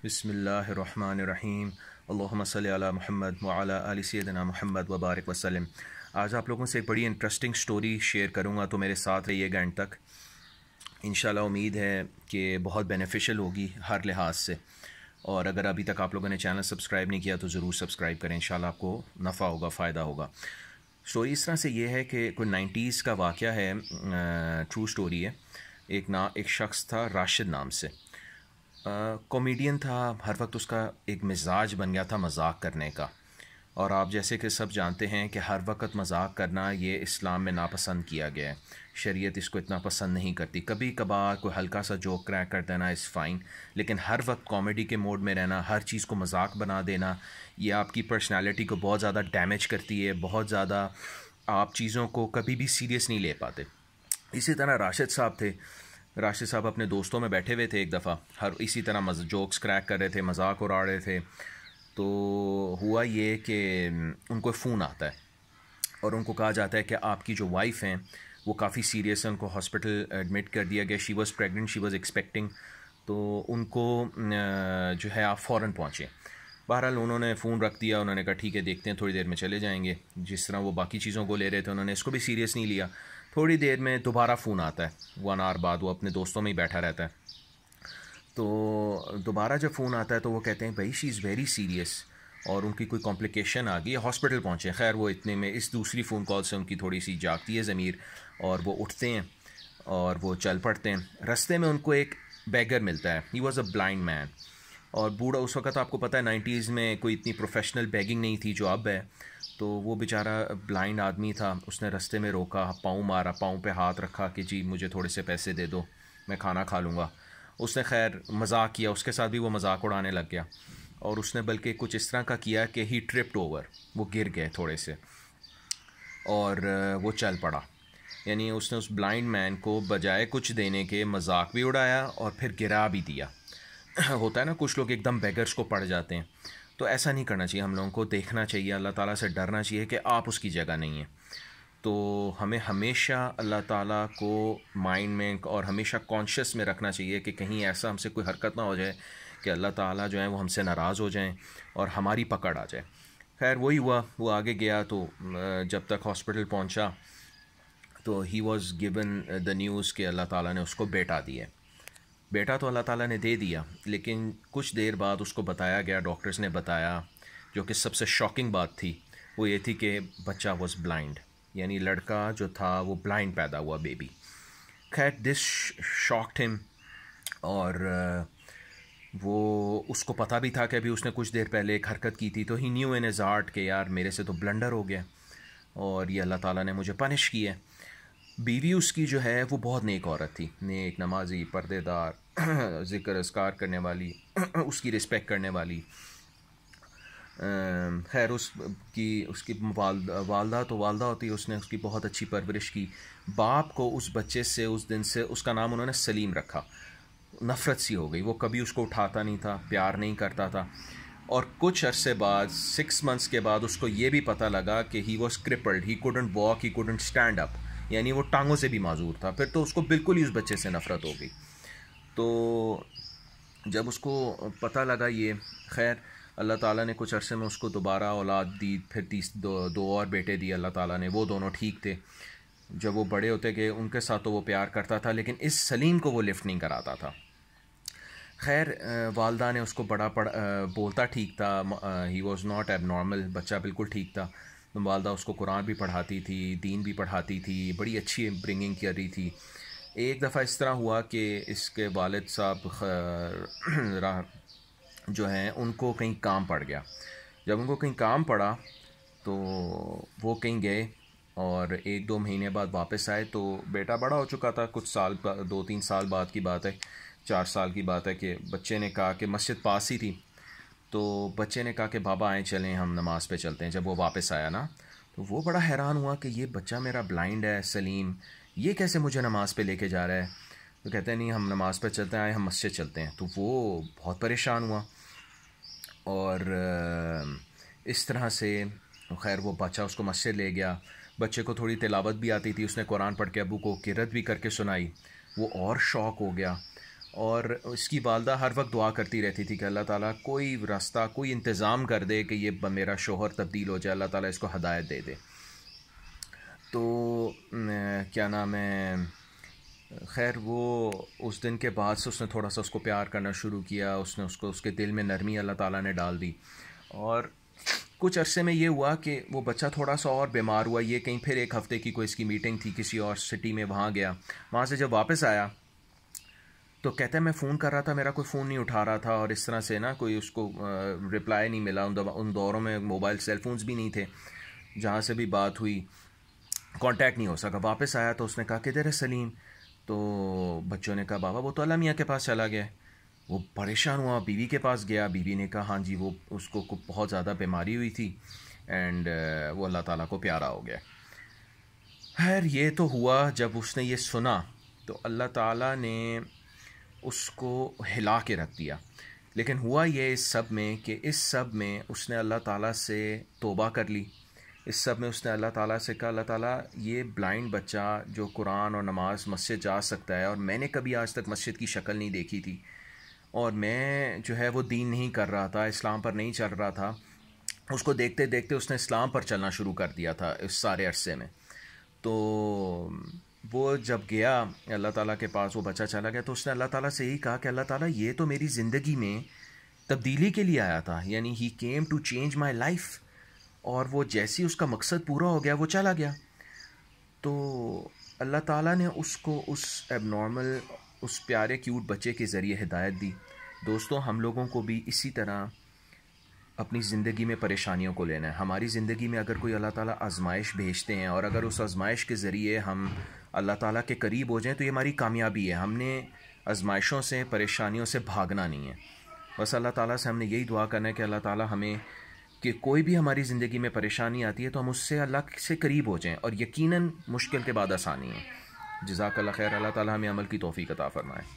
بسم اللہ الرحمن الرحیم اللہم صلی علی محمد وعلی آل سیدنا محمد وبارک وسلم۔ آج آپ لوگوں سے ایک بڑی انٹرسٹنگ سٹوری شیئر کروں گا، تو میرے ساتھ رہیے گا اینڈ تک۔ انشاءاللہ امید ہے کہ بہت بینیفیشل ہوگی ہر لحاظ سے، اور اگر ابھی تک آپ لوگوں نے چینل سبسکرائب نہیں کیا تو ضرور سبسکرائب کریں، انشاءاللہ آپ کو نفع ہوگا، فائدہ ہوگا۔ سٹوری اس طرح سے یہ ہے کہ کوئی 90s کا واقعہ ہے، ٹرو سٹوری ہے۔ ایک شخص تھا راشد نام سے، کامیڈین تھا، ہر وقت اس کا ایک مزاج بن گیا تھا مذاق کرنے کا، اور آپ جیسے کہ سب جانتے ہیں کہ ہر وقت مذاق کرنا یہ اسلام میں ناپسند کیا گیا ہے، شریعت اس کو اتنا پسند نہیں کرتی۔ کبھی کبھار کوئی ہلکا سا جوک کریک کر دینا از فائن، لیکن ہر وقت کامیڈی کے موڈ میں رہنا، ہر چیز کو مذاق بنا دینا، یہ آپ کی پرسنالٹی کو بہت زیادہ ڈیمیج کرتی ہے، بہت زیادہ آپ چیزوں کو کبھی بھی سیریس نہیں لے پاتے۔ اسی طرح راشد صاحب تھے، راشد صاحب اپنے دوستوں میں بیٹھے ہوئے تھے ایک دفعہ، اسی طرح جوکس کریک کر رہے تھے، مذاق اڑا رہے تھے، تو ہوا یہ کہ ان کو فون آتا ہے اور ان کو کہا جاتا ہے کہ آپ کی جو وائف ہیں وہ کافی سیریس ہیں، ان کو ہاسپٹل ایڈمٹ کر دیا گیا، she was pregnant, she was expecting, تو ان کو جو ہے آپ فوراً پہنچیں۔ بہرحال انہوں نے فون رکھ دیا، انہوں نے کہا ٹھیک ہے دیکھتے ہیں، تھوڑی دیر میں چلے جائیں گے۔ جس طرح وہ باقی چیزوں کو لے رہے تھے، انہوں نے اس کو بھی سیریس نہیں لیا۔ تھوڑی دیر میں دوبارہ فون آتا ہے، 1 آور بعد، وہ اپنے دوستوں میں ہی بیٹھا رہتا ہے، تو دوبارہ جب فون آتا ہے تو وہ کہتے ہیں بھائی شی از ویری سیریس، اور ان کی کوئی کمپلیکیشن آ گئی، ہاسپٹل پہنچے۔ خیر وہ اتنے میں اس دوسری فون کال سے ان کی تھوڑی سی جاگتی ہے ضمیر، اور وہ اٹھتے ہیں اور وہ چل پڑتے ہیں۔ رستے میں ان کو ایک بیگر ملتا ہے، ہی واز اے بلائنڈ مین، اور بوڑھا، اس وقت آپ کو پتہ ہے 90s میں کوئی اتنی پروفیشنل بیگنگ نہیں تھی جو اب ہے، تو وہ بیچارہ بلائنڈ آدمی تھا۔ اس نے رستے میں روکا، پاؤں مارا، پاؤں پہ ہاتھ رکھا کہ جی مجھے تھوڑے سے پیسے دے دو، میں کھانا کھا لوں گا۔ اس نے خیر مذاق کیا، اس کے ساتھ بھی وہ مذاق اڑانے لگ گیا، اور اس نے بلکہ کچھ اس طرح کا کیا کہ ہی ٹرپڈ اوور، وہ گر گئے تھوڑے سے، اور وہ چل پڑا۔ یعنی اس نے اس بلائنڈ مین کو بجائے کچھ دینے کے مذاق بھی اڑایا اور پھر گرا بھی دیا۔ ہوتا ہے نا کچھ لوگ ایک دم بیگرز کو پڑ جاتے ہیں، تو ایسا نہیں کرنا چاہیے، ہم لوگوں کو دیکھنا چاہیے، اللہ تعالیٰ سے ڈرنا چاہیے کہ آپ اس کی جگہ نہیں ہیں۔ تو ہمیں ہمیشہ اللہ تعالیٰ کو مائنڈ میں اور ہمیشہ کانشیس میں رکھنا چاہیے کہ کہیں ایسا ہم سے کوئی حرکت نہ ہو جائے کہ اللہ تعالیٰ جو ہے وہ ہم سے ناراض ہو جائیں اور ہماری پکڑ آ جائے۔ خیر وہی ہوا، وہ آگے گیا، تو جب تک ہاسپٹل پہنچا تو he was given the news کہ اللہ تعالیٰ نے اس کو بیٹا دیا۔ بیٹا تو اللہ تعالیٰ نے دے دیا، لیکن کچھ دیر بعد اس کو بتایا گیا، ڈاکٹرز نے بتایا، جو کہ سب سے شاکنگ بات تھی، وہ یہ تھی کہ بچہ واز بلائنڈ، یعنی لڑکا جو تھا وہ بلائنڈ پیدا ہوا، بیبی۔ خیر دس شاکڈ ہم، اور وہ اس کو پتہ بھی تھا کہ ابھی اس نے کچھ دیر پہلے ایک حرکت کی تھی، تو ہی نیو ان ہز ہارٹ کہ یار میرے سے تو بلنڈر ہو گیا اور یہ اللہ تعالیٰ نے مجھے پنش کیا ہے۔ بیوی اس کی جو ہے وہ بہت نیک عورت تھی، نیک، نمازی، پردے دار، ذکر اذکار کرنے والی، اس کی رسپیکٹ کرنے والی۔ خیر اس کی والدہ تو والدہ ہوتی ہے، اس نے اس کی بہت اچھی پرورش کی۔ باپ کو اس بچے سے اس دن سے اس کا نام انہوں نے سلیم رکھا، نفرت سی ہو گئی، وہ کبھی اس کو اٹھاتا نہیں تھا، پیار نہیں کرتا تھا۔ اور کچھ عرصے بعد، 6 months کے بعد، اس کو یہ بھی پتہ لگا کہ he was crippled, he couldn't walk, he couldn't stand up, یعنی وہ ٹانگوں سے بھی معذور تھا۔ پھر تو اس کو بالکل ہی اس بچے سے نفرت ہو گئی۔ تو جب اس کو پتہ لگا یہ، خیر اللہ تعالیٰ نے کچھ عرصے میں اس کو دوبارہ اولاد دی، پھر دو اور بیٹے دیے اللہ تعالیٰ نے، وہ دونوں ٹھیک تھے۔ جب وہ بڑے ہوتے گئے ان کے ساتھ تو وہ پیار کرتا تھا، لیکن اس سلیم کو وہ لفٹ نہیں کراتا تھا۔ خیر والدہ نے اس کو بڑا بولتا ٹھیک تھا، ہی واز ناٹ ایب نارمل، بچہ بالکل ٹھیک تھا۔ والدہ اس کو قرآن بھی پڑھاتی تھی، دین بھی پڑھاتی تھی، بڑی اچھی برنگنگ کر رہی تھی۔ ایک دفعہ اس طرح ہوا کہ اس کے والد صاحب جو ہیں ان کو کہیں کام پڑ گیا۔ جب ان کو کہیں کام پڑا تو وہ کہیں گئے، اور 1-2 مہینے بعد واپس آئے، تو بیٹا بڑا ہو چکا تھا، کچھ سال، 2-3 سال بعد کی بات ہے، 4 سال کی بات ہے، کہ بچے نے کہا کہ مسجد پاس ہی تھی، تو بچے نے کہا کہ بابا آئیں چلیں ہم نماز پہ چلتے ہیں۔ جب وہ واپس آیا نا، تو وہ بڑا حیران ہوا کہ یہ بچہ میرا بلائنڈ ہے، سلیم، یہ کیسے مجھے نماز پہ لے کے جا رہا ہے؟ تو کہتے ہیں نہیں ہم نماز پہ چلتے ہیں، آئے ہم مسجد چلتے ہیں۔ تو وہ بہت پریشان ہوا، اور اس طرح سے خیر وہ بچہ اس کو مسجد لے گیا۔ بچے کو تھوڑی تلاوت بھی آتی تھی، اس نے قرآن پڑھ کے ابو کو قرات بھی کر کے سنائی، وہ اور شوق ہو گیا، اور اس کی والدہ ہر وقت دعا کرتی رہتی تھی کہ اللہ تعالیٰ کوئی راستہ کوئی انتظام کر دے کہ یہ میرا شوہر تبدیل ہو جائے، اللہ تعالیٰ اس کو ہدایت دے دے۔ تو کیا نام ہے، خیر وہ اس دن کے بعد سے اس نے تھوڑا سا اس کو پیار کرنا شروع کیا، اس نے اس کے دل میں نرمی اللہ تعالیٰ نے ڈال دی، اور کچھ عرصے میں یہ ہوا کہ وہ بچہ تھوڑا سا اور بیمار ہوا، یہ کہیں پھر ایک ہفتے کی کوئی اس کی میٹنگ تھی کسی اور سٹی میں، وہاں گیا، وہاں سے جب واپس آیا تو کہتا ہے میں فون کر رہا تھا، میرا کوئی فون نہیں اٹھا رہا تھا، اور اس طرح سے نا کوئی اس کو رپلائی نہیں ملا، ان دوروں میں موبائل سیل فونز بھی نہیں تھے، جہاں سے بھی بات ہوئی کانٹیکٹ نہیں ہو سکا۔ واپس آیا تو اس نے کہا کدھر ہے سلیم؟ تو بچوں نے کہا بابا وہ تو اللہ میاں کے پاس چلا گیا۔ وہ پریشان ہوا، بیوی کے پاس گیا، بیوی نے کہا ہاں جی وہ اس کو بہت زیادہ بیماری ہوئی تھی اینڈ وہ اللہ تعالیٰ کو پیارا ہو گیا۔ خیر یہ تو ہوا، جب اس نے یہ سنا تو اللہ تعالیٰ نے اس کو ہلا کے رکھ دیا، لیکن ہوا یہ اس سب میں کہ اس سب میں اس نے اللہ تعالیٰ سے توبہ کر لی، اس سب میں اس نے اللہ تعالیٰ سے کہا اللہ تعالیٰ یہ بلائنڈ بچہ جو قرآن اور نماز مسجد جا سکتا ہے، اور میں نے کبھی آج تک مسجد کی شکل نہیں دیکھی تھی، اور میں جو ہے وہ دین نہیں کر رہا تھا، اسلام پر نہیں چل رہا تھا، اس کو دیکھتے دیکھتے اس نے اسلام پر چلنا شروع کر دیا تھا اس سارے عرصے میں۔ تو وہ جب گیا اللہ تعالیٰ کے پاس، وہ بچہ چلا گیا، تو اس نے اللہ تعالیٰ سے یہی کہا کہ اللہ تعالیٰ یہ تو میری زندگی میں تبدیلی کے لیے آیا تھا، یعنی he came to change my life, اور وہ جیسی اس کا مقصد پورا ہو گیا وہ چلا گیا۔ تو اللہ تعالیٰ نے اس کو اس ایب نارمل، اس پیارے کیوٹ بچے کے ذریعے ہدایت دی۔ دوستوں ہم لوگوں کو بھی اسی طرح اپنی زندگی میں پریشانیوں کو لینا ہے۔ ہماری زندگی میں اگر کوئی اللہ تعالیٰ آزمائش بھیجتے ہیں، اور اگر اس آزمائش کے ذریعے ہم اللہ تعالیٰ کے قریب ہو جائیں تو یہ ہماری کامیابی ہے۔ ہم نے آزمائشوں سے، پریشانیوں سے بھاگنا نہیں ہے، بس اللہ تعالیٰ سے ہم نے یہی دعا کرنا ہے کہ اللہ تعالیٰ ہمیں، کہ کوئی بھی ہماری زندگی میں پریشانی آتی ہے تو ہم اس سے اللہ سے قریب ہو جائیں، اور یقیناً مشکل کے بعد آسانی ہے۔ جزاک اللہ خیر، اللہ تعالیٰ ہمیں عمل کی توفیق عطا فرمائے۔